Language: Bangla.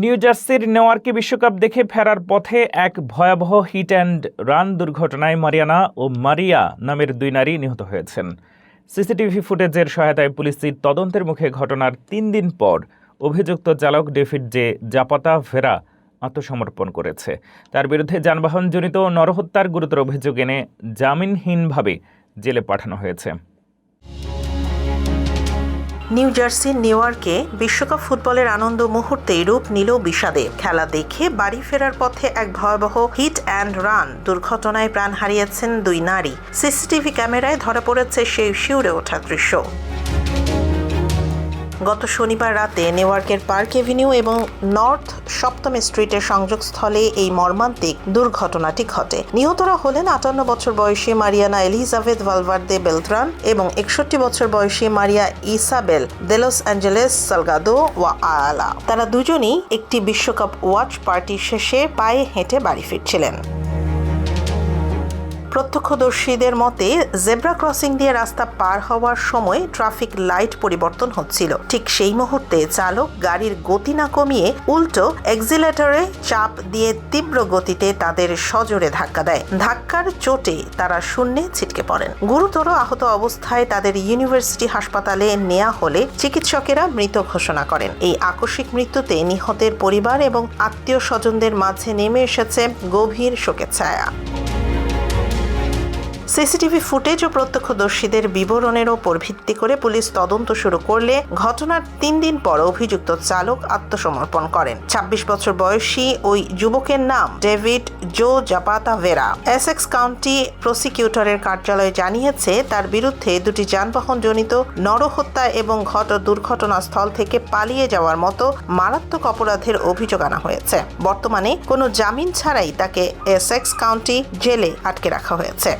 নিউ জার্সির নেওয়ার্কে বিশ্বকাপ দেখে ফেরার পথে এক ভয়াবহ হিট অ্যান্ড রান দুর্ঘটনায় মারিয়ানা ও মারিয়া নামের দুই নারী নিহত হয়েছেন। সিসিটিভি ফুটেজের সহায়তায় পুলিশের তদন্তের মুখে ঘটনার ৩ দিন পর অভিযুক্ত চালক ডেভিড জে জাপাতা ভেরা আত্মসমর্পণ করেছে। তার বিরুদ্ধে যানবাহনজনিত নরহত্যার গুরুতর অভিযোগ এনে জামিনহীনভাবে জেলে পাঠানো হয়েছে। নিউ জার্সির নেওয়ার্কে বিশ্বকাপ ফুটবলের আনন্দ মুহূর্তেই রূপ নিল বিষাদে। খেলা দেখে বাড়ি ফেরার পথে এক ভয়াবহ হিট অ্যান্ড রান দুর্ঘটনায় প্রাণ হারিয়েছেন দুই নারী। সিসিটিভি ক্যামেরায় ধরা পড়েছে সেই শিউরে ওঠা দৃশ্য। গত শনিবার রাতে নেওয়ার্কের পার্ক এভিনিউ এবং নর্থ ৭ম স্ট্রিটের সংযোগস্থলে এই মর্মান্তিক দুর্ঘটনাটি ঘটে। নিহতরা হলেন ৫৮ বছর বয়সী মারিয়ানা এলিজাবেথ ভালভার্দে বেলত্রান এবং ৬১ বছর বয়সী মারিয়া ইসাবেল দে লস অ্যাঞ্জেলেস সালগাদো ওয়া আয়ালা। তারা দুজনই একটি বিশ্বকাপ ওয়াচ পার্টি শেষে পায়ে হেঁটে বাড়ি ফিরছিলেন। প্রত্যক্ষদর্শীদের মতে জেব্রা ক্রসিং দিয়ে রাস্তা পার হওয়ার সময় ট্রাফিক লাইট পরিবর্তন হচ্ছিল। ঠিক সেই মুহূর্তে চালক গাড়ির গতি না কমিয়ে উল্টো এক্সিলারেটরে চাপ দিয়ে তীব্র গতিতে তাদের সজোরে ধাক্কা দেয়। ধাক্কার চোটে তারা শূন্যে ছিটকে পড়েন। গুরুতর আহত অবস্থায় তাদের ইউনিভার্সিটি হাসপাতালে নেওয়া হলে চিকিৎসকেরা মৃত ঘোষণা করেন। এই আকস্মিক মৃত্যুতে নিহতের পরিবার এবং আত্মীয় স্বজনদের মাঝে নেমে এসেছে গভীর শোকের ছায়া। সিসিটিভি ফুটেজ ও প্রত্যক্ষদর্শীদের বিবরণের ওপর ভিত্তি করে পুলিশ তদন্ত শুরু করলে ঘটনার ৩ দিন পর অভিযুক্ত চালক আত্মসমর্পণ করেন। ২৬ বছর বয়সী ওই যুবকের নাম ডেভিড জো জাপাতা ভেরা। এসেক্স কাউন্টি প্রসিকিউটরের কার্যালয় জানিয়েছে তার বিরুদ্ধে দুটি যানবাহনজনিত নরহত্যা এবং দুর্ঘটনাস্থল থেকে পালিয়ে যাওয়ার মতো মারাত্মক অপরাধের অভিযোগ আনা হয়েছে। বর্তমানে কোনো জামিন ছাড়াই তাকে এসেক্স কাউন্টি জেলে আটকে রাখা হয়েছে।